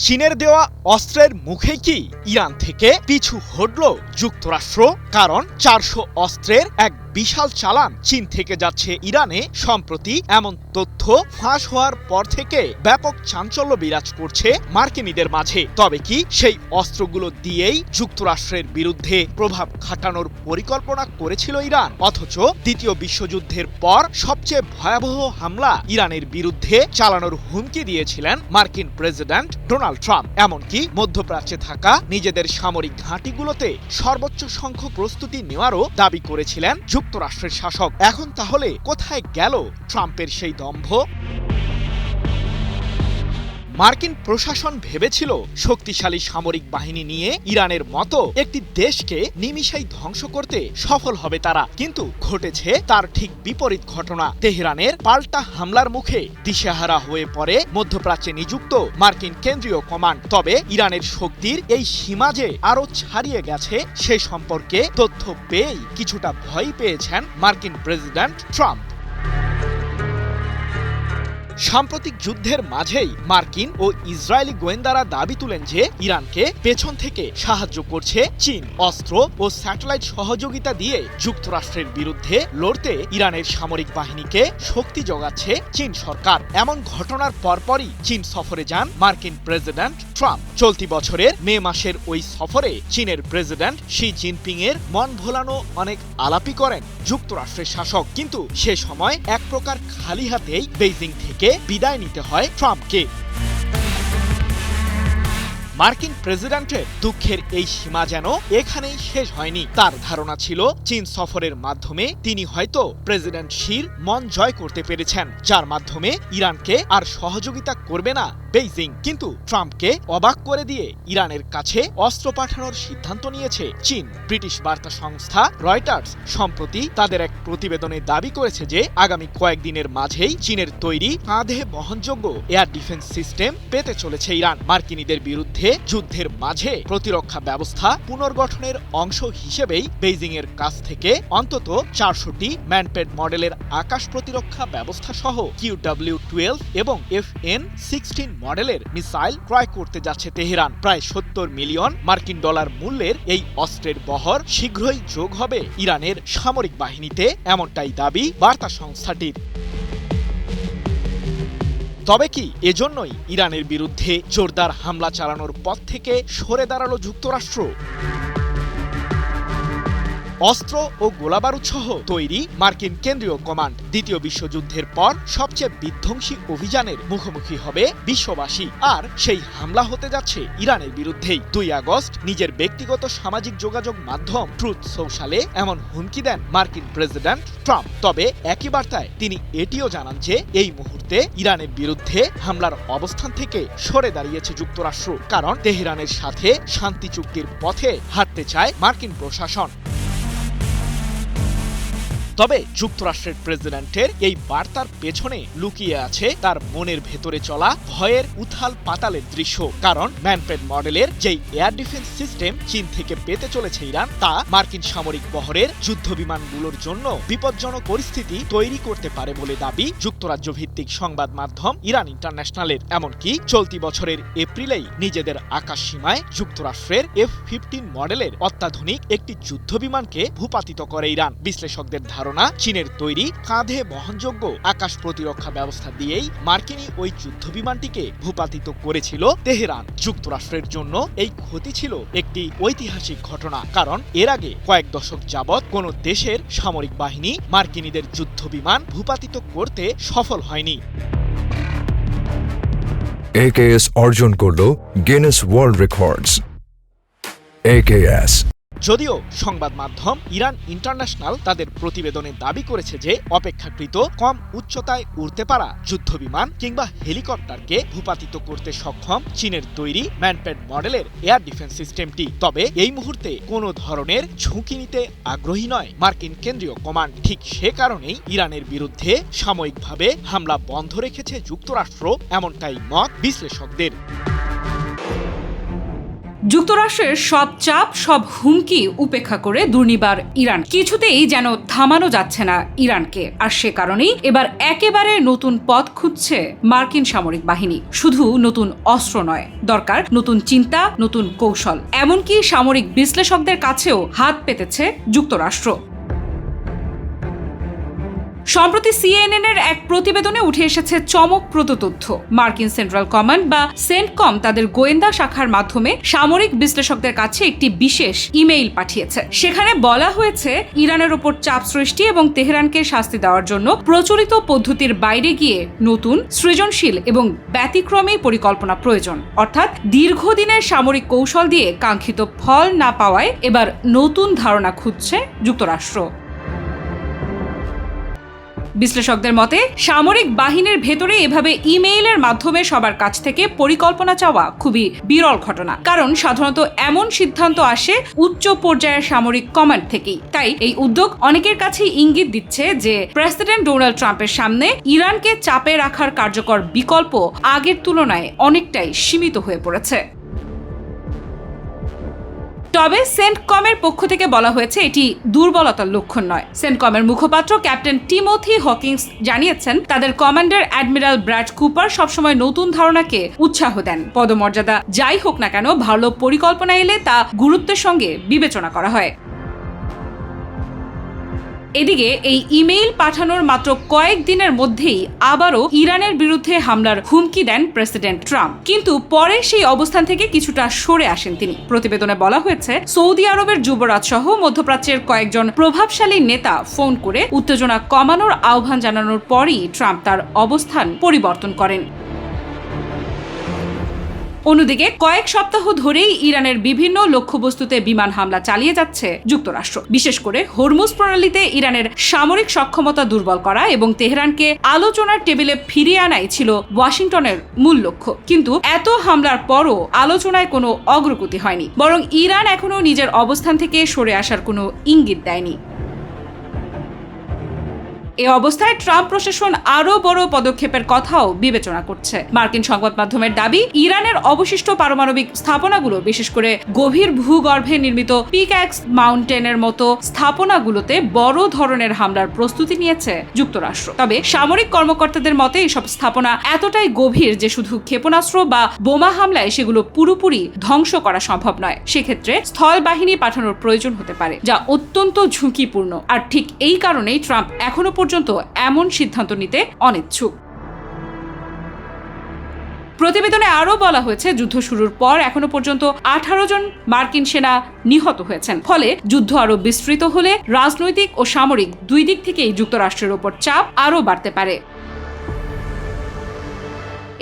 চীনের দেওয়া অস্ত্রের মুখে কি ইরান থেকে পিছু হটল যুক্তরাষ্ট্র? কারণ 400 অস্ত্রের এক বিশাল চালান চীন থেকে যাচ্ছে ইরানে। সম্প্রতি এমন তথ্য ফাঁস হওয়ার পর থেকে ব্যাপক চাঞ্চল্য বিরাজ করছে মার্কিনীদের মাঝে। তবে কি সেই অস্ত্রগুলো দিয়েই যুক্তরাষ্ট্রের বিরুদ্ধে প্রভাব খাটানোর পরিকল্পনা করেছিল ইরান? অথচ দ্বিতীয় বিশ্বযুদ্ধের পর সবচেয়ে ভয়াবহ হামলা ইরানের বিরুদ্ধে চালানোর হুমকি দিয়েছিলেন মার্কিন প্রেসিডেন্ট ডোনাল্ড ট্রাম্প। এমনকি মধ্যপ্রাচ্যে থাকা নিজেদের সামরিক ঘাঁটিগুলোতে সর্বোচ্চ সংখ্যক প্রস্তুতি নেওয়ারও দাবি করেছিলেন যুক্তরাষ্ট্রের শাসক। এখন তাহলে কোথায় গেল ট্রাম্পের সেই দম্ভ? মার্কিন প্রশাসন ভেবেছিল শক্তিশালী সামরিক বাহিনী নিয়ে ইরানের মতো একটি দেশকে নিমিষেই ধ্বংস করতে সফল হবে তারা, কিন্তু ঘটেছে তার ঠিক বিপরীত ঘটনা। তেহরানের পাল্টা হামলার মুখে দিশেহারা হয়ে পড়ে মধ্যপ্রাচ্যে নিযুক্ত মার্কিন কেন্দ্রীয় কমান্ড। তবে ইরানের শক্তির এই সীমা যে আরও ছাড়িয়ে গেছে সে সম্পর্কে তথ্য পেয়েই কিছুটা ভয় পেয়েছেন মার্কিন প্রেসিডেন্ট ট্রাম্প। সাম্প্রতিক যুদ্ধের মাঝেই মার্কিন ও ইসরায়েলি গোয়েন্দারা দাবি তুলেন যে ইরানকে পেছন থেকে সাহায্য করছে চীন। অস্ত্র ও স্যাটেলাইট সহযোগিতা দিয়ে যুক্তরাষ্ট্রের বিরুদ্ধে লড়তে ইরানের সামরিক বাহিনীকে শক্তি যোগাচ্ছে চীন সরকার। এমন ঘটনার পরপরই চীন সফরে যান মার্কিন প্রেসিডেন্ট ট্রাম্প। চলতি বছরের মে মাসের ওই সফরে চীনের প্রেসিডেন্ট শি জিনপিং এর মন ভোলানো অনেক আলাপি করেন যুক্তরাষ্ট্রের শাসক, কিন্তু সে সময় এক প্রকার খালি হাতেই বেইজিং থেকে বিদায় নিতে হয় ট্রাম্পকে। মার্কিন প্রেসিডেন্টের দুঃখের এই সীমা যেন এখানেই শেষ হয়নি। তার ধারণা ছিল চীন সফরের মাধ্যমে তিনি হয়তো প্রেসিডেন্ট শির মন জয় করতে পেরেছেন, যার মাধ্যমে ইরানকে আর সহযোগিতা করবে না বেইজিং। কিন্তু ট্রাম্পকে অবাক করে দিয়ে ইরানের কাছে অস্ত্র পাঠানোর সিদ্ধান্ত নিয়েছে চীন। ব্রিটিশ বার্তা সংস্থা রয়টার্স সম্প্রতি তাদের এক প্রতিবেদনে দাবি করেছে যে আগামী কয়েকদিনের মাঝেই চীনের তৈরি কাঁধে বহনযোগ্য এয়ার ডিফেন্স সিস্টেম পেতে চলেছে ইরান। মার্কিনীদের বিরুদ্ধে যুদ্ধের মাঝে প্রতিরক্ষা ব্যবস্থা পুনর্গঠনের অংশ হিসেবেই বেইজিং এর কাছ থেকে অন্তত 400টি ম্যানপেড মডেলের আকাশ প্রতিরক্ষা ব্যবস্থা সহ QW-12 এবং FN-16 মডেলের মিসাইল ক্রয় করতে যাচ্ছে তেহরান। প্রায় 70 মিলিয়ন মার্কিন ডলার মূল্যের এই অস্ত্রের বহর শীঘ্রই যোগ হবে ইরানের সামরিক বাহিনীতে, এমনটাই দাবি বার্তা সংস্থাটির। তবে কি এজন্যই ইরানের বিরুদ্ধে জোরদার হামলা চালানোর পথ থেকে সরে দাঁড়ালো যুক্তরাষ্ট্র? অস্ত্র ও গোলাবারুদ সহ তৈরি মার্কিন কেন্দ্রীয় কমান্ড দ্বিতীয় বিশ্বযুদ্ধের পর সবচেয়ে বিধ্বংসী অভিযানের মুখোমুখি হবে বিশ্ববাসী। আর সেই হামলা হতে যাচ্ছে ইরানের বিরুদ্ধেই। 2 আগস্ট নিজের ব্যক্তিগত সামাজিক যোগাযোগ মাধ্যম ট্রুথ সোশ্যালে এমন হুমকি দেন মার্কিন প্রেসিডেন্ট ট্রাম্প। তবে একই বার্তায় তিনি এটিও জানান যে এই মুহূর্তে ইরানের বিরুদ্ধে হামলার অবস্থান থেকে সরে দাঁড়িয়েছে যুক্তরাষ্ট্র, কারণ তেহরানের সাথে শান্তি চুক্তির পথে হাঁটতে চায় মার্কিন প্রশাসন। তবে যুক্তরাষ্ট্রের প্রেসিডেন্টের এই বার্তার পেছনে লুকিয়ে আছে তার মনের ভেতরে চলা ভয়ের উথাল পাতালের দৃশ্য। কারণ ম্যানপেড মডেলের যেই এয়ার ডিফেন্স সিস্টেম চীন থেকে পেতে চলেছে ইরান, তা মার্কিন সামরিক বহরের যুদ্ধ বিমানগুলোর জন্য বিপজ্জনক পরিস্থিতি তৈরি করতে পারে বলে দাবি যুক্তরাজ্য ভিত্তিক সংবাদ মাধ্যম ইরান ইন্টারন্যাশনালের। এমনকি চলতি বছরের এপ্রিলেই নিজেদের আকাশ সীমায় যুক্তরাষ্ট্রের F-15 মডেলের অত্যাধুনিক একটি যুদ্ধ বিমানকে ভূপাতিত করে ইরান। বিশ্লেষকদের ধারণা চীনের তৈরি কাঁধে বহনযোগ্য আকাশ প্রতিরক্ষা ব্যবস্থা দিয়েই মার্কিনী ওই যুদ্ধ বিমানটিকে ভূপাতিত করেছিল তেহরান। যুক্তরাষ্ট্রের জন্য এই ক্ষতি ছিল একটি ঐতিহাসিক ঘটনা, কারণ এর আগে কয়েক দশক যাবৎ কোন দেশের সামরিক বাহিনী মার্কিনীদের যুদ্ধ বিমান ভূপাতিত করতে সফল হয়নি। AKS অর্জন করল গিনেস ওয়ার্ল্ড রেকর্ডস। AKS যদিও সংবাদ মাধ্যম ইরান ইন্টারন্যাশনাল তাদের প্রতিবেদনে দাবি করেছে যে অপেক্ষাকৃত কম উচ্চতায় উড়তে পারা যুদ্ধবিমান কিংবা হেলিকপ্টারকে ভূপাতিত করতে সক্ষম চীনের তৈরি ম্যানপেড মডেলের এয়ার ডিফেন্স সিস্টেমটি। তবে এই মুহূর্তে কোনো ধরনের ঝুঁকি নিতে আগ্রহী নয় মার্কিন কেন্দ্রীয় কমান্ড। ঠিক সে কারণেই ইরানের বিরুদ্ধে সাময়িকভাবে হামলা বন্ধ রেখেছে যুক্তরাষ্ট্র, এমনটাই মত বিশ্লেষকদের। যুক্তরাষ্ট্রের সব চাপ, সব হুমকি উপেক্ষা করে দুর্নিবার ইরান কিছুতেই যেন থামানো যাচ্ছে না ইরানকে। আর সে কারণেই এবার একেবারে নতুন পথ খুঁজছে মার্কিন সামরিক বাহিনী। শুধু নতুন অস্ত্র নয়, দরকার নতুন চিন্তা, নতুন কৌশল। এমনকি সামরিক বিশ্লেষকদের কাছেও হাত পেতেছে যুক্তরাষ্ট্র। সম্প্রতি CNN এর এক প্রতিবেদনে উঠে এসেছে চমকপ্রদ তথ্য। মার্কিন সেন্ট্রাল কমান্ড বা সেন্টকম তাদের গোয়েন্দা শাখার মাধ্যমে সামরিক বিশ্লেষকদের কাছে একটি বিশেষ ইমেইল পাঠিয়েছে। সেখানে বলা হয়েছে ইরানের উপর চাপ সৃষ্টি এবং তেহরানকে শাস্তি দেওয়ার জন্য প্রচলিত পদ্ধতির বাইরে গিয়ে নতুন, সৃজনশীল এবং ব্যতিক্রমী পরিকল্পনা প্রয়োজন। অর্থাৎ দীর্ঘদিনের সামরিক কৌশল দিয়ে কাঙ্ক্ষিত ফল না পাওয়ায় এবার নতুন ধারণা খুঁজছে যুক্তরাষ্ট্র। বিশ্লেষকদের মতে সামরিক বাহিনীর ভেতরে এভাবে ইমেইলের মাধ্যমে সবার কাছ থেকে পরিকল্পনা চাওয়া খুবই বিরল ঘটনা, কারণ সাধারণত এমন সিদ্ধান্ত আসে উচ্চ পর্যায়ের সামরিক কমান্ড থেকেই। তাই এই উদ্যোগ অনেকের কাছেই ইঙ্গিত দিচ্ছে যে প্রেসিডেন্ট ডোনাল্ড ট্রাম্পের সামনে ইরানকে চাপে রাখার কার্যকর বিকল্প আগের তুলনায় অনেকটাই সীমিত হয়ে পড়েছে। তবে সেন্টকমের পক্ষ থেকে বলা হয়েছে এটি দুর্বলতার লক্ষণ নয়। সেন্টকমের মুখপাত্র ক্যাপ্টেন টিমোথি হকিংস জানিয়েছেন, তাদের কমান্ডার অ্যাডমিরাল ব্র্যাড কুপার সবসময় নতুন ধারণাকে উৎসাহ দেন। পদমর্যাদা যাই হোক না কেন, ভালো পরিকল্পনা এলে তা গুরুত্বের সঙ্গে বিবেচনা করা হয়। এদিকে এই ইমেইল পাঠানোর মাত্র কয়েকদিনের মধ্যেই আবারও ইরানের বিরুদ্ধে হামলার হুমকি দেন প্রেসিডেন্ট ট্রাম্প। কিন্তু পরে সেই অবস্থান থেকে কিছুটা সরে আসেন তিনি। প্রতিবেদনে বলা হয়েছে, সৌদি আরবের যুবরাজ সহ মধ্যপ্রাচ্যের কয়েকজন প্রভাবশালী নেতা ফোন করে উত্তেজনা কমানোর আহ্বান জানানোর পরই ট্রাম্প তার অবস্থান পরিবর্তন করেন। অন্যদিকে কয়েক সপ্তাহ ধরেই ইরানের বিভিন্ন লক্ষ্যবস্তুতে বিমান হামলা চালিয়ে যাচ্ছে যুক্তরাষ্ট্র। বিশেষ করে হরমুজ প্রণালীতে ইরানের সামরিক সক্ষমতা দুর্বল করা এবং তেহরানকে আলোচনার টেবিলে ফিরিয়ে আনাই ছিল ওয়াশিংটনের মূল লক্ষ্য। কিন্তু এত হামলার পরও আলোচনায় কোনো অগ্রগতি হয়নি, বরং ইরান এখনও নিজের অবস্থান থেকে সরে আসার কোনো ইঙ্গিত দেয়নি। এ অবস্থায় ট্রাম্প প্রশাসন আরও বড় পদক্ষেপের কথাও বিবেচনা করছে। মার্কিন সংবাদ মাধ্যমের দাবি, ইরানের অবশিষ্ট পারমাণবিক স্থাপনাগুলো, বিশেষ করে গভীর ভূগর্ভে নির্মিত পিক্যাক্স মাউন্টেনের মতো স্থাপনাগুলোতে বড় ধরনের হামলার প্রস্তুতি নিয়েছে যুক্তরাষ্ট্র। তবে সামরিক কর্মকর্তাদের মতে এসব স্থাপনা এতটাই গভীর যে শুধু ক্ষেপণাস্ত্র বা বোমা হামলায় সেগুলো পুরোপুরি ধ্বংস করা সম্ভব নয়। সেক্ষেত্রে স্থল বাহিনী পাঠানোর প্রয়োজন হতে পারে, যা অত্যন্ত ঝুঁকিপূর্ণ। আর ঠিক এই কারণেই ট্রাম্প এখনো পর্যন্ত এমন সিদ্ধান্ত নিতে অনিচ্ছুক। প্রতিবেদনে আরও বলা হয়েছে, যুদ্ধ শুরুর পর এখনো পর্যন্ত 18 জন মার্কিন সেনা নিহত হয়েছেন। ফলে যুদ্ধ আরও বিস্তৃত হলে রাজনৈতিক ও সামরিক দুই দিক থেকেই যুক্তরাষ্ট্রের উপর চাপ আরও বাড়তে পারে।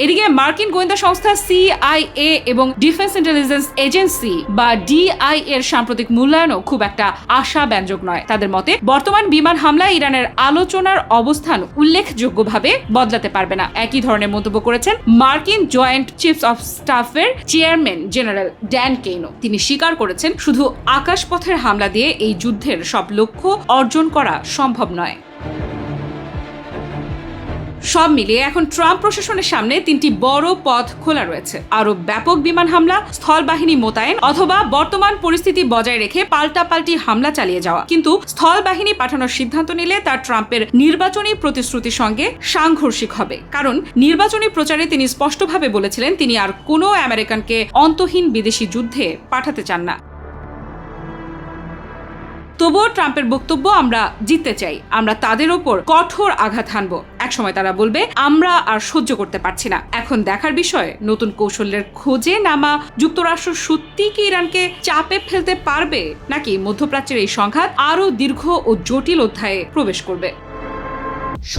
এদিকে মার্কিন গোয়েন্দা সংস্থা CIA এবং ডিফেন্স ইন্টেলিজেন্স এজেন্সি বা DI এর সাম্প্রতিক মূল্যায়নও খুব একটা আশাব্যঞ্জক নয়। তাদের মতে বর্তমান বিমান হামলায় ইরানের আলোচনার অবস্থান উল্লেখযোগ্যভাবে বদলাতে পারবে না। একই ধরনের মন্তব্য করেছেন মার্কিন জয়েন্ট চিফস অফ স্টাফের চেয়ারম্যান জেনারেল ড্যান কেইনো। তিনি স্বীকার করেছেন, শুধু আকাশপথের হামলা দিয়ে এই যুদ্ধের সব লক্ষ্য অর্জন করা সম্ভব নয়। সব মিলিয়ে এখন ট্রাম্প প্রশাসনের সামনে তিনটি বড় পথ খোলা রয়েছে: আরো ব্যাপক বিমান হামলা, স্থল বাহিনী মোতায়েন, অথবা বর্তমান পরিস্থিতি বজায় রেখে পাল্টাপাল্টি হামলা চালিয়ে যাওয়া। কিন্তু স্থল বাহিনী পাঠানোর সিদ্ধান্ত নিলে তা ট্রাম্পের নির্বাচনী প্রতিশ্রুতির সঙ্গে সাংঘর্ষিক হবে, কারণ নির্বাচনী প্রচারে তিনি স্পষ্টভাবে বলেছিলেন তিনি আর কোনো আমেরিকানকে অন্তহীন বিদেশি যুদ্ধে পাঠাতে চান না। তবুও ট্রাম্পের বক্তব্য, আমরা জিততে চাই, আমরা তাদের ওপর কঠোর আঘাত হানব। একসময় তারা বলবে আমরা আর সহ্য করতে পারছি না। এখন দেখার বিষয়, নতুন কৌশলের খোঁজে নামা যুক্তরাষ্ট্র সত্যি কি ইরানকে চাপে ফেলতে পারবে, নাকি মধ্যপ্রাচ্যের এই সংঘাত আরও দীর্ঘ ও জটিল অধ্যায়ে প্রবেশ করবে।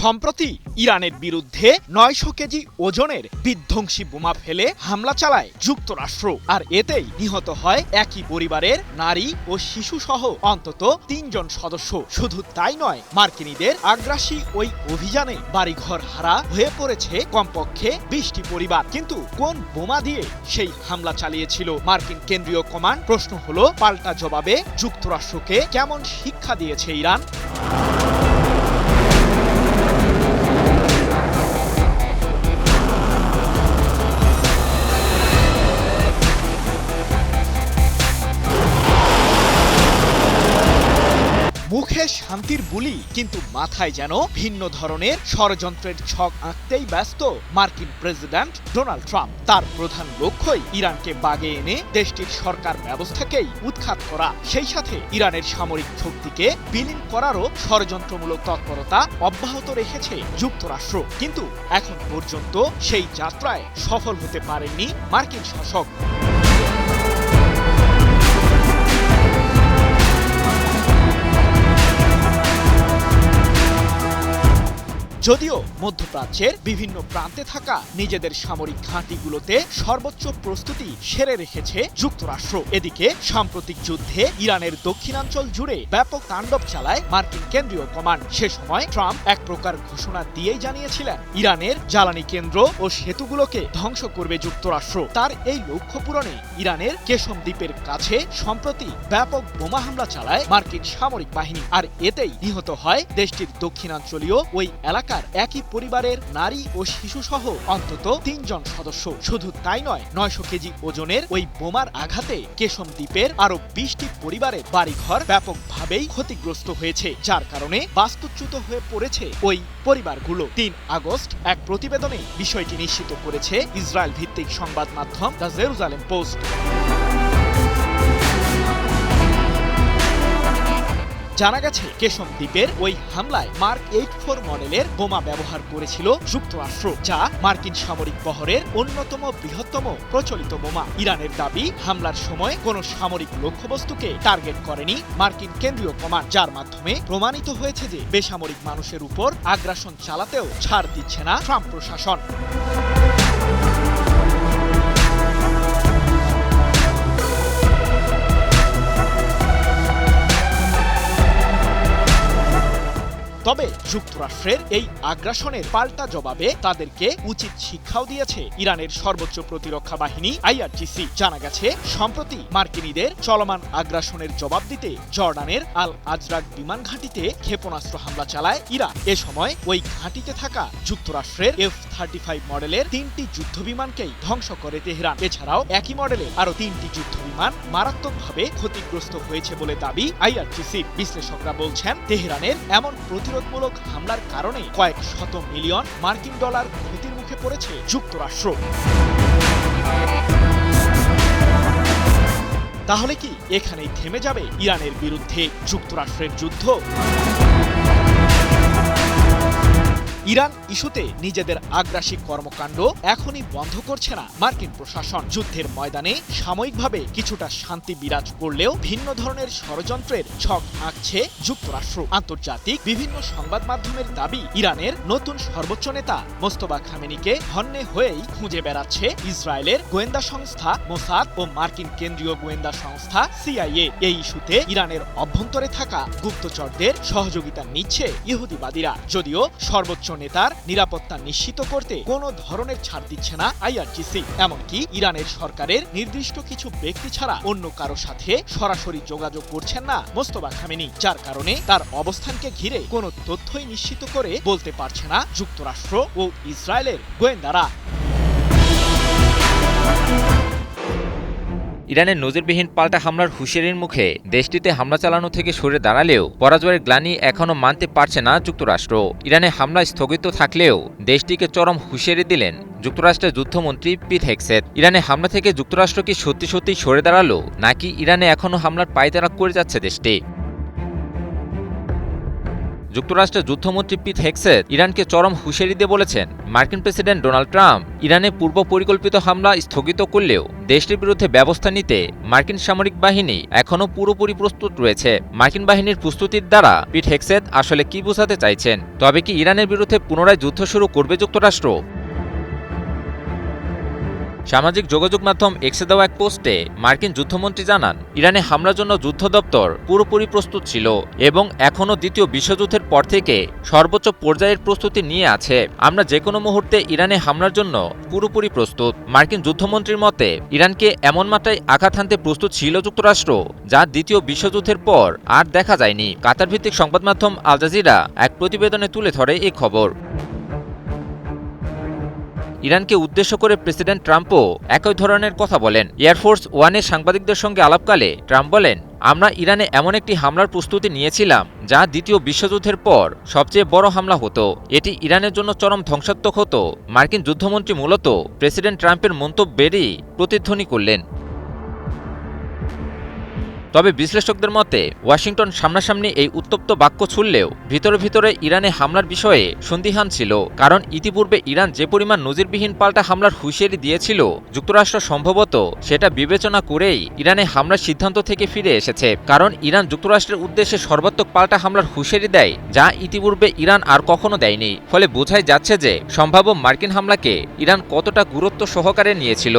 সম্প্রতি ইরানের বিরুদ্ধে 900 কেজি ওজনের বিধ্বংসী বোমা ফেলে হামলা চালায় যুক্তরাষ্ট্র, আর এতেই নিহত হয় একই পরিবারের নারী ও শিশু সহ অন্তত 3 জন সদস্য। শুধু তাই নয়, মার্কিনীদের আগ্রাসী ওই অভিযানে বাড়িঘর হারা হয়ে পড়েছে কমপক্ষে 20টি পরিবার। কিন্তু কোন বোমা দিয়ে সেই হামলা চালিয়েছিল মার্কিন কেন্দ্রীয় কমান্ড? প্রশ্ন হলো, পাল্টা জবাবে যুক্তরাষ্ট্রকে কেমন শিক্ষা দিয়েছে ইরান? শান্তির বুলি, কিন্তু মাথায় যেন ভিন্ন ধরনের ষড়যন্ত্রের ছক আঁকতেই ব্যস্ত মার্কিন প্রেসিডেন্ট ডোনাল্ড ট্রাম্প। তার প্রধান লক্ষ্যই ইরানকে বাগে এনে দেশটির সরকার ব্যবস্থাকেই উৎখাত করা, সেই সাথে ইরানের সামরিক শক্তিকে বিলীন করারও ষড়যন্ত্রমূলক তৎপরতা অব্যাহত রেখেছে যুক্তরাষ্ট্র। কিন্তু এখন পর্যন্ত সেই যাত্রায় সফল হতে পারেননি মার্কিন শাসক। যদিও মধ্যপ্রাচ্যের বিভিন্ন প্রান্তে থাকা নিজেদের সামরিক ঘাঁটিগুলোতে সর্বোচ্চ প্রস্তুতি সেরে রেখেছে যুক্তরাষ্ট্র, এদিকে সাম্প্রতিক যুদ্ধে ইরানের দক্ষিণাঞ্চল জুড়ে ব্যাপক তাণ্ডব চালায় মার্কিন কেন্দ্রীয় কমান্ড। সে সময় ট্রাম্প এক প্রকার ঘোষণা দিয়েই জানিয়েছিলেন ইরানের জ্বালানি কেন্দ্র ও সেতুগুলোকে ধ্বংস করবে যুক্তরাষ্ট্র। তার এই লক্ষ্য পূরণে ইরানের কেশম দ্বীপের কাছে সম্প্রতি ব্যাপক বোমা হামলা চালায় মার্কিন সামরিক বাহিনী, আর এতেই নিহত হয় দেশটির দক্ষিণাঞ্চলীয় ওই এলাকার একই পরিবারের নারী ও শিশু সহ অন্তত ৩ জন সদস্য। শুধু তাই নয়, ৯০০ কেজি ওজনের ওই বোমার আঘাতে কেশম দ্বীপের আরো ২০টি পরিবারের বাড়িঘর ব্যাপকভাবেই ক্ষতিগ্রস্ত হয়েছে, যার কারণে বাস্তুচ্যুত হয়ে পড়েছে ওই পরিবারগুলো। ৩ আগস্ট এক প্রতিবেদনে বিষয়টি নিশ্চিত করেছে ইসরায়েল ভিত্তিক সংবাদ মাধ্যম দ্য জেরুজালেম পোস্ট। জানা গেছে কেশম দ্বীপের ওই হামলায় মার্ক 84 মডেলের বোমা ব্যবহার করেছিল যুক্তরাষ্ট্র, যা মার্কিন সামরিক বহরের অন্যতম বৃহত্তম প্রচলিত বোমা। ইরানের দাবি, হামলার সময় কোনো সামরিক লক্ষ্যবস্তুকে টার্গেট করেনি মার্কিন কেন্দ্রীয় কমান্ড, যার মাধ্যমে প্রমাণিত হয়েছে যে বেসামরিক মানুষের উপর আগ্রাসন চালাতেও ছাড় দিচ্ছে না ট্রাম্প প্রশাসন। তবে যুক্তরাষ্ট্রের এই আগ্রাসনের পাল্টা জবাবে তাদেরকে উচিত শিক্ষাও দিয়েছে ইরানের সর্বোচ্চ প্রতিরক্ষা বাহিনী IRGC। জানা গেছে, সম্প্রতি মার্কিনীদের চলমান আগ্রাসনের জবাব দিতে জর্ডানের আল আজরাক বিমান ঘাঁটিতে ক্ষেপণাস্ত্র হামলা চালায় ইরান। এ সময় ওই ঘাঁটিতে থাকা যুক্তরাষ্ট্রের F-35 মডেলের 3টি যুদ্ধবিমানকেই ধ্বংস করে তেহরান। এছাড়াও একই মডেলের আরো 3টি যুদ্ধবিমান মারাত্মকভাবে ক্ষতিগ্রস্ত হয়েছে বলে দাবি IRGC। বিশ্লেষকরা বলছেন, তেহরানের এমন প্রতিরোধমূলক হামলার কারণে কয়েক শত মিলিয়ন মার্কিন ডলার ক্ষতির মুখে পড়েছে যুক্তরাষ্ট্র। তাহলে কি এখানেই থেমে যাবে ইরানের বিরুদ্ধে যুক্তরাষ্ট্রের যুদ্ধ? ইরান ইস্যুতে নিজেদের আগ্রাসী কর্মকাণ্ড এখনই বন্ধ করছে না মার্কিন প্রশাসন। যুদ্ধের ময়দানে সাময়িকভাবে কিছুটা শান্তি বিরাজ করলেও ভিন্ন ধরনের ষড়যন্ত্রের ছক আঁকছে যুক্তরাষ্ট্র। আন্তর্জাতিক বিভিন্ন সংবাদ মাধ্যমের দাবি, ইরানের নতুন সর্বোচ্চ নেতা মোস্তফা খামেনিকে হন্যে হয়েই খুঁজে বেড়াচ্ছে ইসরায়েলের গোয়েন্দা সংস্থা মোসাদ ও মার্কিন কেন্দ্রীয় গোয়েন্দা সংস্থা CIA। এই ইস্যুতে ইরানের অভ্যন্তরে থাকা গুপ্তচরদের সহযোগিতা নিচ্ছে ইহুদিবাদীরা। যদিও সর্বোচ্চ নেতার নিরাপত্তা নিশ্চিত করতে কোনো ধরনের ছাড় দিচ্ছে না IRGC। এমনকি ইরানের সরকারের নির্দিষ্ট কিছু ব্যক্তি ছাড়া অন্য কারো সাথে সরাসরি যোগাযোগ করছেন না মোস্তফা খামেনি, যার কারণে তার অবস্থানকে ঘিরে কোনো তথ্যই নিশ্চিত করে বলতে পারছে না যুক্তরাষ্ট্র ও ইসরায়েলের গোয়েন্দারা। ইরানের নজিরবিহীন পাল্টা হামলার হুঁশিয়ারির মুখে দেশটিতে হামলা চালানো থেকে সরে দাঁড়ালেও পরাজয়ের গ্লানি এখনও মানতে পারছে না যুক্তরাষ্ট্র। ইরানে হামলা স্থগিত থাকলেও দেশটিকে চরম হুঁশিয়ারি দিলেন যুক্তরাষ্ট্রের যুদ্ধমন্ত্রী পিট হেগসেথ। ইরানে হামলা থেকে যুক্তরাষ্ট্র কি সত্যি সত্যি সরে দাঁড়ালো, নাকি ইরানে এখনও হামলার পায়তারা করে যাচ্ছে দেশটি? যুক্তরাষ্ট্রের যুদ্ধমন্ত্রী পিট হেগসেথ ইরানকে চরম হুঁশিয়ারি দিয়ে বলেছেন, মার্কিন প্রেসিডেন্ট ডোনাল্ড ট্রাম্প ইরানে পূর্ব পরিকল্পিত হামলা স্থগিত করলেও দেশটির বিরুদ্ধে ব্যবস্থা নিতে মার্কিন সামরিক বাহিনী এখনও পুরোপুরি প্রস্তুত রয়েছে। মার্কিন বাহিনীর প্রস্তুতির দ্বারা পিট হেগসেথ আসলে কি বোঝাতে চাইছেন? তবে কি ইরানের বিরুদ্ধে পুনরায় যুদ্ধ শুরু করবে যুক্তরাষ্ট্র? সামাজিক যোগাযোগ মাধ্যম এক্সে দেওয়া এক পোস্টে মার্কিন যুদ্ধমন্ত্রী জানান, ইরানে হামলার জন্য যুদ্ধ দপ্তর পুরোপুরি প্রস্তুত ছিল এবং এখনও দ্বিতীয় বিশ্বযুদ্ধের পর থেকে সর্বোচ্চ পর্যায়ের প্রস্তুতি নিয়ে আছে। আমরা যে কোনো মুহূর্তে ইরানে হামলার জন্য পুরোপুরি প্রস্তুত। মার্কিন যুদ্ধমন্ত্রীর মতে, ইরানকে এমন মাত্রায় আঘাত হানতে প্রস্তুত ছিল যুক্তরাষ্ট্র যা দ্বিতীয় বিশ্বযুদ্ধের পর আর দেখা যায়নি। কাতার ভিত্তিক সংবাদ মাধ্যম আল জাজিরা এক প্রতিবেদনে তুলে ধরে এই খবর। ইরানকে উদ্দেশ্য করে প্রেসিডেন্ট ট্রাম্পও একই ধরনের কথা বলেন। এয়ারফোর্স ওয়ানে সাংবাদিকদের সঙ্গে আলাপকালে ট্রাম্প বলেন, আমরা ইরানে এমন একটি হামলার প্রস্তুতি নিয়েছিলাম যা দ্বিতীয় বিশ্বযুদ্ধের পর সবচেয়ে বড় হামলা হতো। এটি ইরানের জন্য চরম ধ্বংসাত্মক হতো। মার্কিন যুদ্ধমন্ত্রী মূলত প্রেসিডেন্ট ট্রাম্পের মন্তব্যেরই প্রতিধ্বনি করলেন। তবে বিশ্লেষকদের মতে ওয়াশিংটন সামনাসামনি এই উত্তপ্ত বাক্য ছুড়লেও ভিতরে ভিতরে ইরানে হামলার বিষয়ে সন্দিহান ছিল। কারণ ইতিপূর্বে ইরান যে পরিমাণ নজিরবিহীন পাল্টা হামলার হুঁশিয়ারি দিয়েছিল, যুক্তরাষ্ট্র সম্ভবত সেটা বিবেচনা করেই ইরানে হামলার সিদ্ধান্ত থেকে ফিরে এসেছে। কারণ ইরান যুক্তরাষ্ট্রের উদ্দেশ্যে সর্বাত্মক পাল্টা হামলার হুঁশিয়ারি দেয়, যা ইতিপূর্বে ইরান আর কখনো দেয়নি। ফলে বোঝাই যাচ্ছে যে সম্ভাব্য মার্কিন হামলাকে ইরান কতটা গুরুত্ব সহকারে নিয়েছিল।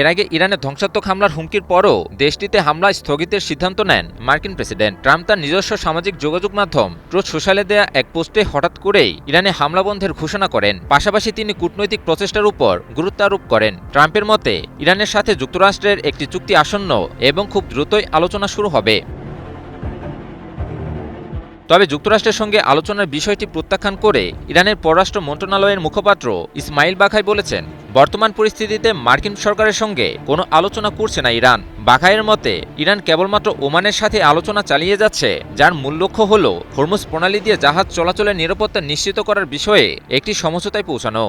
এর আগে ইরানের ধ্বংসাত্মক হামলার হুমকির পরও দেশটিতে হামলা স্থগিতের সিদ্ধান্ত নেন মার্কিন প্রেসিডেন্ট ট্রাম্প। তার নিজস্ব সামাজিক যোগাযোগ মাধ্যম ট্রুথ সোশ্যালে দেয়া এক পোস্টে হঠাৎ করেই ইরানে হামলা বন্ধের ঘোষণা করেন। পাশাপাশি তিনি কূটনৈতিক প্রচেষ্টার উপর গুরুত্ব আরোপ করেন। ট্রাম্পের মতে ইরানের সাথে যুক্তরাষ্ট্রের একটি চুক্তি আসন্ন এবং খুব দ্রুতই আলোচনা শুরু হবে। তবে যুক্তরাষ্ট্রের সঙ্গে আলোচনার বিষয়টি প্রত্যাখ্যান করে ইরানের পররাষ্ট্র মন্ত্রণালয়ের মুখপাত্র ইসমাইল বাঘাই বলেছেন, বর্তমান পরিস্থিতিতে মার্কিন সরকারের সঙ্গে কোনো আলোচনা করছে না ইরান। বাঘাইয়ের মতে ইরান কেবলমাত্র ওমানের সাথে আলোচনা চালিয়ে যাচ্ছে, যার মূল লক্ষ্য হল হরমুজ প্রণালী দিয়ে জাহাজ চলাচলের নিরাপত্তা নিশ্চিত করার বিষয়ে একটি সমঝোতায় পৌঁছানো।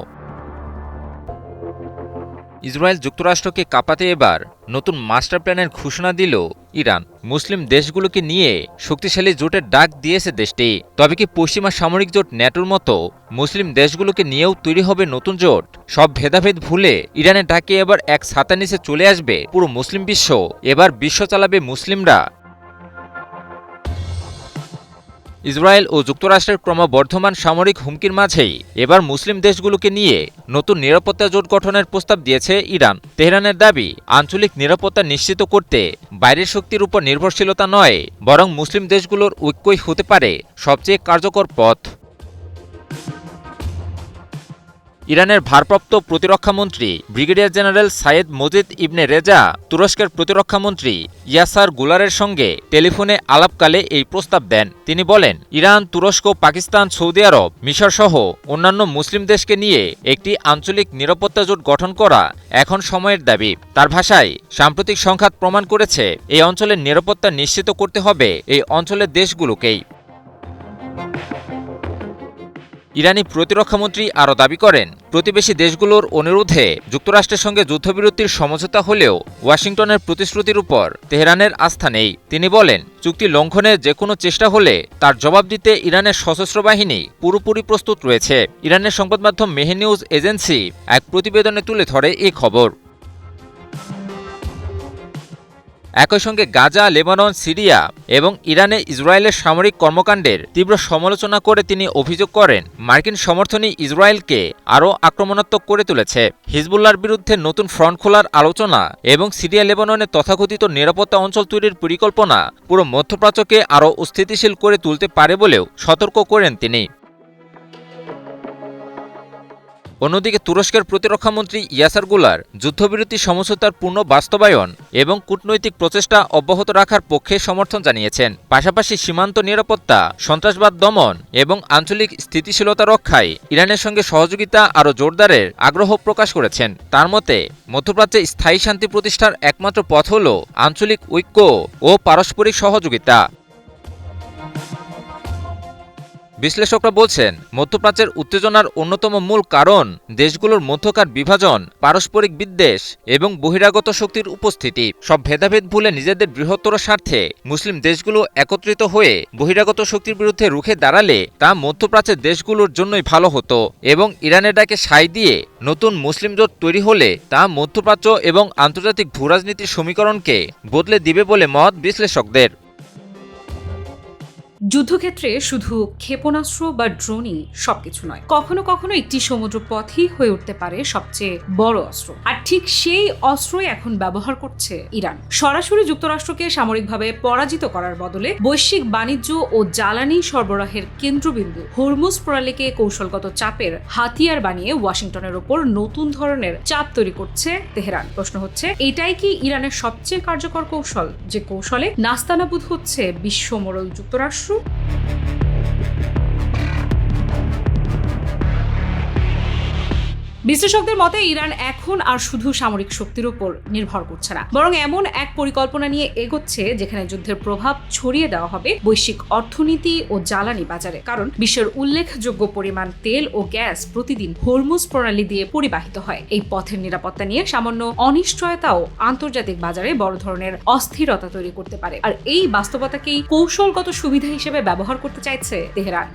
ইসরায়েল যুক্তরাষ্ট্রকে কাঁপাতে এবার নতুন মাস্টার প্ল্যানের ঘোষণা দিল ইরান। মুসলিম দেশগুলোকে নিয়ে শক্তিশালী জোটের ডাক দিয়েছে দেশটি। তবে কি পশ্চিমা সামরিক জোট ন্যাটোর মতো মুসলিম দেশগুলোকে নিয়েও তৈরি হবে নতুন জোট? সব ভেদাভেদ ভুলে ইরানের ডাকে এবার এক ছাতার নিচে চলে আসবে পুরো মুসলিম বিশ্ব। এবার বিশ্ব চালাবে মুসলিমরা। ইসরায়েল ও যুক্তরাষ্ট্রের ক্রমবর্ধমান সামরিক হুমকির মাঝেই এবার মুসলিম দেশগুলোকে নিয়ে নতুন নিরাপত্তা জোট গঠনের প্রস্তাব দিয়েছে ইরান। তেহরানের দাবি, আঞ্চলিক নিরাপত্তা নিশ্চিত করতে বাইরের শক্তির উপর নির্ভরশীলতা নয়, বরং মুসলিম দেশগুলোর ঐক্যই হতে পারে সবচেয়ে কার্যকর পথ। ইরানের ভারপ্রাপ্ত প্রতিরক্ষামন্ত্রী ব্রিগেডিয়ার জেনারেল সাইয়েদ মজিদ ইবনে রেজা তুরস্কের প্রতিরক্ষামন্ত্রী ইয়াসার গুলারের সঙ্গে টেলিফোনে আলাপকালে এই প্রস্তাব দেন। তিনি বলেন, ইরান, তুরস্ক, পাকিস্তান, সৌদি আরব, মিশর সহ অন্যান্য মুসলিম দেশকে নিয়ে একটি আঞ্চলিক নিরাপত্তা জোট গঠন করা এখন সময়ের দাবি। তার ভাষায়, সাম্প্রতিক সংঘাত প্রমাণ করেছে এই অঞ্চলের নিরাপত্তা নিশ্চিত করতে হবে এই অঞ্চলের দেশগুলোকেই। ইরানি প্রতিরক্ষামন্ত্রী আরও দাবি করেন, প্রতিবেশী দেশগুলোর অনুরোধে যুক্তরাষ্ট্রের সঙ্গে যুদ্ধবিরতির সমঝোতা হলেও ওয়াশিংটনের প্রতিশ্রুতির উপর তেহরানের আস্থা নেই। তিনি বলেন, চুক্তি লঙ্ঘনের যে কোনো চেষ্টা হলে তার জবাব দিতে ইরানের সশস্ত্র বাহিনী পুরোপুরি প্রস্তুত রয়েছে। ইরানের সংবাদ মাধ্যম মেহের নিউজ এজেন্সি এক প্রতিবেদনে তুলে ধরে এই খবর। একই সঙ্গে গাজা, লেবানন, সিরিয়া এবং ইরানে ইসরায়েলের সামরিক কর্মকাণ্ডের তীব্র সমালোচনা করে তিনি অভিযোগ করেন, মার্কিন সমর্থনই ইসরায়েলকে আরও আক্রমণাত্মক করে তুলেছে। হিজবুল্লাহর বিরুদ্ধে নতুন ফ্রন্ট খোলার আলোচনা এবং সিরিয়া, লেবাননে তথাকথিত নিরাপত্তা অঞ্চল তৈরির পরিকল্পনা পুরো মধ্যপ্রাচ্যকে আরও অস্থিতিশীল করে তুলতে পারে বলেও সতর্ক করেন তিনি। অন্যদিকে তুরস্কের প্রতিরক্ষামন্ত্রী ইয়াসার গুলার যুদ্ধবিরতি সমঝোতার পূর্ণ বাস্তবায়ন এবং কূটনৈতিক প্রচেষ্টা অব্যাহত রাখার পক্ষে সমর্থন জানিয়েছেন। পাশাপাশি সীমান্ত নিরাপত্তা, সন্ত্রাসবাদ দমন এবং আঞ্চলিক স্থিতিশীলতা রক্ষায় ইরানের সঙ্গে সহযোগিতা আরও জোরদারের আগ্রহ প্রকাশ করেছেন। তার মতে, মধ্যপ্রাচ্যে স্থায়ী শান্তি প্রতিষ্ঠার একমাত্র পথ হল আঞ্চলিক ঐক্য ও পারস্পরিক সহযোগিতা। বিশ্লেষকরা বলছেন, মধ্যপ্রাচ্যের উত্তেজনার অন্যতম মূল কারণ দেশগুলোর মধ্যকার বিভাজন, পারস্পরিক বিদ্বেষ এবং বহিরাগত শক্তির উপস্থিতি। সব ভেদাভেদ ভুলে নিজেদের বৃহত্তর স্বার্থে মুসলিম দেশগুলো একত্রিত হয়ে বহিরাগত শক্তির বিরুদ্ধে রুখে দাঁড়ালে তা মধ্যপ্রাচ্যের দেশগুলোর জন্যই ভালো হতো এবং ইরানের ডাকে সায় দিয়ে নতুন মুসলিম জোট তৈরি হলে তা মধ্যপ্রাচ্য এবং আন্তর্জাতিক ভূরাজনীতির সমীকরণকে বদলে দিবে বলে মত বিশ্লেষকদের। যুদ্ধক্ষেত্রে শুধু ক্ষেপণাস্ত্র বা ড্রোনই সবকিছু নয়, কখনো কখনো একটি সমুদ্র পথই হয়ে উঠতে পারে সবচেয়ে বড় অস্ত্র। আর ঠিক সেই অস্ত্রই এখন ব্যবহার করছে ইরান। সরাসরি যুক্তরাষ্ট্রকে সামরিকভাবে পরাজিত করার বদলে বৈশ্বিক বাণিজ্য ও জ্বালানি সরবরাহের কেন্দ্রবিন্দু হরমুজ প্রণালীকে কৌশলগত চাপের হাতিয়ার বানিয়ে ওয়াশিংটনের ওপর নতুন ধরনের চাপ তৈরি করছে তেহরান। প্রশ্ন হচ্ছে, এটাই কি ইরানের সবচেয়ে কার্যকর কৌশল, যে কৌশলে নাস্তানাবুদ হচ্ছে বিশ্বমোড়ল যুক্তরাষ্ট্র? বিশ্লেষকদের মতে ইরান এখন আর শুধু সামরিক শক্তির উপর নির্ভর করছে না, বরং এমন এক পরিকল্পনা নিয়ে এগোচ্ছে যেখানে যুদ্ধের প্রভাব ছড়িয়ে দেওয়া হবে বৈশ্বিক অর্থনীতি ও জ্বালানি বাজারে। কারণ বিশ্বের উল্লেখযোগ্য পরিমাণ তেল ও গ্যাস প্রতিদিন হরমুজ প্রণালী দিয়ে পরিবাহিত হয়। এই পথের নিরাপত্তা নিয়ে সামান্য অনিশ্চয়তাও আন্তর্জাতিক বাজারে বড় ধরনের অস্থিরতা তৈরি করতে পারে। আর এই বাস্তবতাকেই কৌশলগত সুবিধা হিসেবে ব্যবহার করতে চাইছে তেহরান।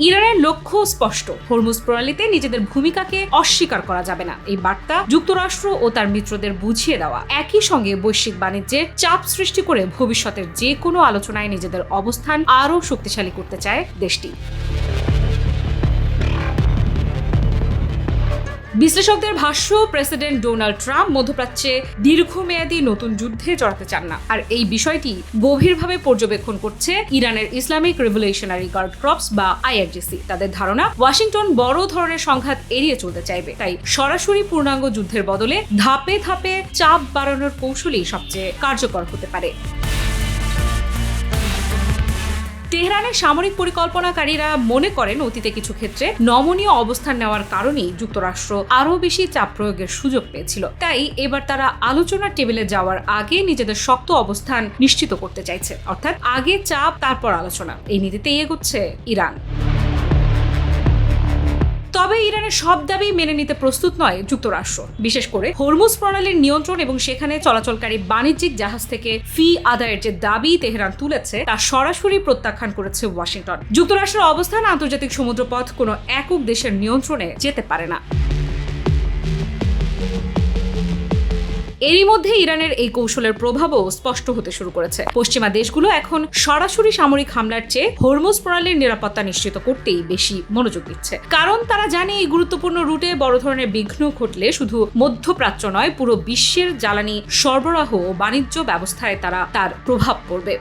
ইরানের লক্ষ্য স্পষ্ট, হরমুজ প্রণালীতে নিজেদের ভূমিকাকে অস্বীকার করা যাবে না। এই বার্তা যুক্তরাষ্ট্র ও তার মিত্রদের বুঝিয়ে দেওয়া, একই সঙ্গে বৈশ্বিক বাণিজ্যে চাপ সৃষ্টি করে ভবিষ্যতের যে কোনো আলোচনায় নিজেদের অবস্থান আরও শক্তিশালী করতে চায় দেশটি। বিশ্লেষকদের ভাষ্য, প্রেসিডেন্ট ডোনাল্ড ট্রাম্প মধ্যপ্রাচ্যে দীর্ঘমেয়াদী নতুন যুদ্ধে জড়াতে চান না। আর এই বিষয়টি গভীরভাবে পর্যবেক্ষণ করছে ইরানের ইসলামিক রেভলিউশনারি গার্ড কর্পস বা IRGC। তাদের ধারণা, ওয়াশিংটন বড় ধরনের সংঘাত এড়িয়ে চলতে চাইবে, তাই সরাসরি পূর্ণাঙ্গ যুদ্ধের বদলে ধাপে ধাপে চাপ বাড়ানোর কৌশলই সবচেয়ে কার্যকর হতে পারে। তেহরানের সামরিক পরিকল্পনাকারীরা মনে করেন অতীতে কিছু ক্ষেত্রে নমনীয় অবস্থান নেওয়ার কারণেই যুক্তরাষ্ট্র আরও বেশি চাপ প্রয়োগের সুযোগ পেয়েছিল। তাই এবার তারা আলোচনার টেবিলে যাওয়ার আগে নিজেদের শক্ত অবস্থান নিশ্চিত করতে চাইছে, অর্থাৎ আগে চাপ তারপর আলোচনা। এই নীতিতেই এগোচ্ছে ইরান। তবে ইরানের সব দাবি মেনে নিতে প্রস্তুত নয় যুক্তরাষ্ট্র। বিশেষ করে হরমুজ প্রণালীর নিয়ন্ত্রণ এবং সেখানে চলাচলকারী বাণিজ্যিক জাহাজ থেকে ফি আদায়ের যে দাবি তেহরান তুলেছে তা সরাসরি প্রত্যাখ্যান করেছে ওয়াশিংটন। যুক্তরাষ্ট্রের অবস্থান, আন্তর্জাতিক সমুদ্রপথ কোনো একক দেশের নিয়ন্ত্রণে যেতে পারে না। এরই মধ্যে ইরানের এই কৌশলের প্রভাবও স্পষ্ট হতে শুরু করেছে। পশ্চিমা দেশগুলো এখন সরাসরি সামরিক হামলার চেয়ে হরমুজ প্রণালীর নিরাপত্তা নিশ্চিত করতেই বেশি মনোযোগ দিচ্ছে। কারণ তারা জানে এই গুরুত্বপূর্ণ রুটে বড় ধরনের বিঘ্ন ঘটলে শুধু মধ্যপ্রাচ্য নয়, পুরো বিশ্বের জ্বালানি সরবরাহ ও বাণিজ্য ব্যবস্থায় তার প্রভাব পড়বে।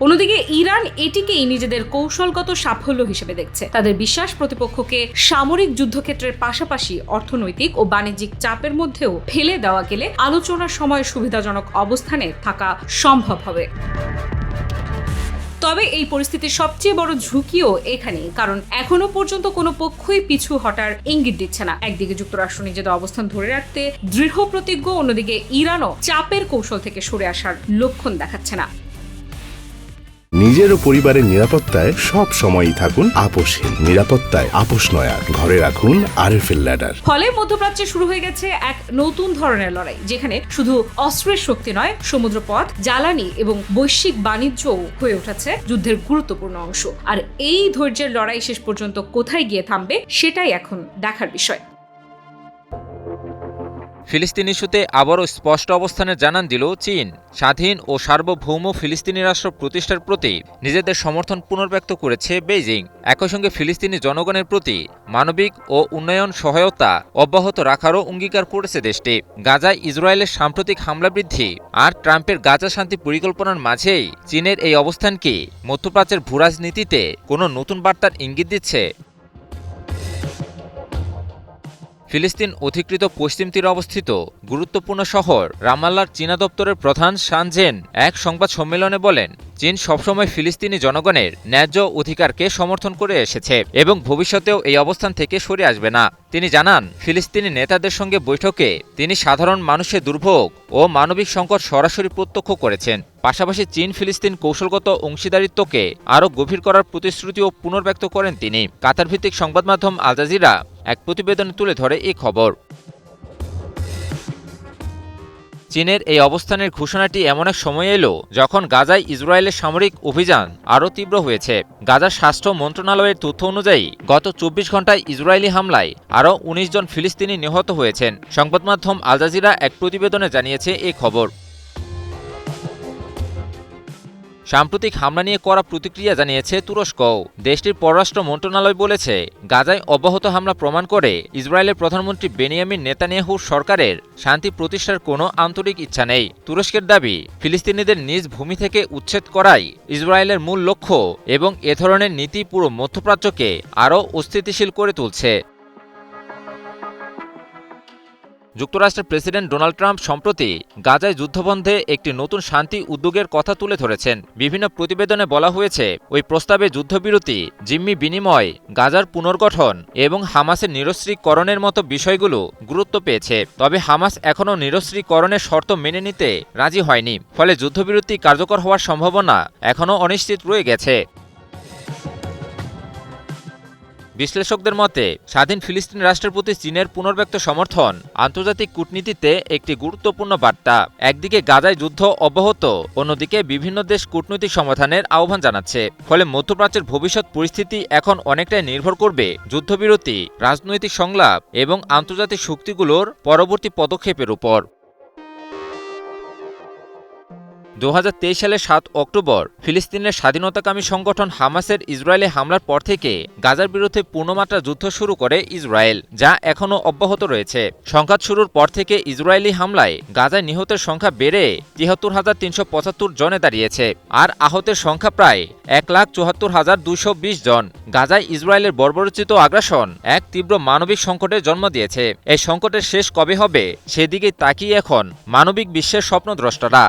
অন্যদিকে ইরান এটিকেই নিজেদের কৌশলগত সাফল্য হিসেবে দেখছে। তাদের বিশ্বাস, প্রতিপক্ষকে সামরিক যুদ্ধক্ষেত্রের পাশাপাশি অর্থনৈতিক ও বাণিজ্যিক চাপের মধ্যেও ফেলে দেওয়া গেলে আলোচনার সময় সুবিধাজনক অবস্থানে থাকা সম্ভব হবে। তবে এই পরিস্থিতির সবচেয়ে বড় ঝুঁকিও এখানেই, কারণ এখনো পর্যন্ত কোনো পক্ষই পিছু হটার ইঙ্গিত দিচ্ছে না। একদিকে যুক্তরাষ্ট্র নিজেদের অবস্থান ধরে রাখতে দৃঢ় প্রতিজ্ঞ, অন্যদিকে ইরানও চাপের কৌশল থেকে সরে আসার লক্ষণ দেখাচ্ছে না। নিজের ও পরিবারের নিরাপত্তায় সব সময়ই থাকুন আপোষহীন। নিরাপত্তায় আপোষ নয় আর, ঘরে রাখুন RFL ল্যাডার। ফলে মধ্যপ্রাচ্যে শুরু হয়ে গেছে এক নতুন ধরনের লড়াই, যেখানে শুধু অস্ত্রের শক্তি নয়, সমুদ্রপথ, জ্বালানি এবং বৈশ্বিক বাণিজ্যও হয়ে উঠেছে যুদ্ধের গুরুত্বপূর্ণ অংশ। আর এই ধৈর্যের লড়াই শেষ পর্যন্ত কোথায় গিয়ে থামবে সেটাই এখন দেখার বিষয়। ফিলিস্তিন ইস্যুতে আবারও স্পষ্ট অবস্থানের জানান দিল চীন। স্বাধীন ও সার্বভৌম ফিলিস্তিনি রাষ্ট্র প্রতিষ্ঠার প্রতি নিজেদের সমর্থন পুনর্ব্যক্ত করেছে বেইজিং। একই সঙ্গে ফিলিস্তিনি জনগণের প্রতি মানবিক ও উন্নয়ন সহায়তা অব্যাহত রাখারও অঙ্গীকার করেছে দেশটি। গাজায় ইসরায়েলের সাম্প্রতিক হামলা বৃদ্ধি আর ট্রাম্পের গাজা শান্তি পরিকল্পনার মাঝেই চীনের এই অবস্থান কি মধ্যপ্রাচ্যের ভূরাজনীতিতে কোনো নতুন বার্তার ইঙ্গিত দিচ্ছে? ফিলিস্তিন অধিকৃত পশ্চিম তীরে অবস্থিত গুরুত্বপূর্ণ শহর রামাল্লার চীনা দপ্তরের প্রধান শানজেন এক সংবাদ সম্মেলনে বলেন, চীন সবসময় ফিলিস্তিনি জনগণের ন্যায্য অধিকারকে সমর্থন করে এসেছে এবং ভবিষ্যতেও এই অবস্থান থেকে সরে আসবে না। তিনি জানান, ফিলিস্তিনি নেতাদের সঙ্গে বৈঠকে তিনি সাধারণ মানুষের দুর্ভোগ ও মানবিক সংকট সরাসরি প্রত্যক্ষ করেছেন। পাশাপাশি চীন ফিলিস্তিন কৌশলগত অংশীদারিত্বকে আরও গভীর করার প্রতিশ্রুতিও পুনর্ব্যক্ত করেন তিনি। কাতার ভিত্তিক সংবাদ মাধ্যম আল জাজিরা এক প্রতিবেদনে তুলে ধরে এই খবর। চীনের এই অবস্থানের ঘোষণাটি এমন এক সময় এলো যখন গাজায় ইসরায়েলের সামরিক অভিযান আরও তীব্র হয়েছে। গাজার স্বাস্থ্য মন্ত্রণালয়ের তথ্য অনুযায়ী গত 24 ঘণ্টায় ইসরায়েলি হামলায় আরও 19 জন ফিলিস্তিনি নিহত হয়েছেন। সংবাদ মাধ্যম আল জাজিরা এক প্রতিবেদনে জানিয়েছে এই খবর। সাম্প্রতিক হামলা নিয়ে কড়া প্রতিক্রিয়া জানিয়েছে তুরস্কও। দেশটির পররাষ্ট্র মন্ত্রণালয় বলেছে, গাজায় অব্যাহত হামলা প্রমাণ করে ইসরায়েলের প্রধানমন্ত্রী বেনিয়ামিন নেতানিয়াহুর সরকারের শান্তি প্রতিষ্ঠার কোনো আন্তরিক ইচ্ছা নেই। তুরস্কের দাবি, ফিলিস্তিনিদের নিজ ভূমি থেকে উচ্ছেদ করাই ইসরায়েলের মূল লক্ষ্য এবং এ ধরনের নীতি পুরো মধ্যপ্রাচ্যকে আরও অস্থিতিশীল করে তুলছে। যুক্তরাষ্ট্রের প্রেসিডেন্ট ডোনাল্ড ট্রাম্প সম্প্রতি গাজায় যুদ্ধবন্ধে একটি নতুন শান্তি উদ্যোগের কথা তুলে ধরেছেন। বিভিন্ন প্রতিবেদনে বলা হয়েছে ওই প্রস্তাবে যুদ্ধবিরতি, জিম্মি বিনিময়, গাজার পুনর্গঠন এবং হামাসের নিরস্ত্রীকরণের মতো বিষয়গুলো গুরুত্ব পেয়েছে। তবে হামাস এখনও নিরস্ত্রীকরণের শর্ত মেনে নিতে রাজি হয়নি, ফলে যুদ্ধবিরতি কার্যকর হওয়ার সম্ভাবনা এখনও অনিশ্চিত রয়ে গেছে। বিশ্লেষকদের মতে স্বাধীন ফিলিস্তিন রাষ্ট্রের প্রতি চীনের পুনর্ব্যক্ত সমর্থন আন্তর্জাতিক কূটনীতিতে একটি গুরুত্বপূর্ণ বার্তা। একদিকে গাজায় যুদ্ধ অব্যাহত, অন্যদিকে বিভিন্ন দেশ কূটনৈতিক সমাধানের আহ্বান জানাচ্ছে। ফলে মধ্যপ্রাচ্যের ভবিষ্যৎ পরিস্থিতি এখন অনেকটাই নির্ভর করবে যুদ্ধবিরতি, রাজনৈতিক সংলাপ এবং আন্তর্জাতিক শক্তিগুলোর পরবর্তী পদক্ষেপের উপর। 2023 সালের 7 অক্টোবর ফিলিস্তিনের স্বাধীনতাকামী সংগঠন হামাসের ইসরায়েলে হামলার পর থেকে গাজার বিরুদ্ধে পূর্ণমাত্রা যুদ্ধ শুরু করে ইসরায়েল, যা এখনও অব্যাহত রয়েছে। সংঘাত শুরুর পর থেকে ইসরায়েলি হামলায় গাজায় নিহতের সংখ্যা বেড়ে 73,375 জনে দাঁড়িয়েছে, আর আহতের সংখ্যা প্রায় 1,74,220 জন। গাজায় ইসরায়েলের বর্বরোচিত আগ্রাসন এক তীব্র মানবিক সংকটের জন্ম দিয়েছে। এই সংকটের শেষ কবে হবে সেদিকে তাকিয়ে এখন মানবিক বিশ্বের স্বপ্নদ্রষ্টারা।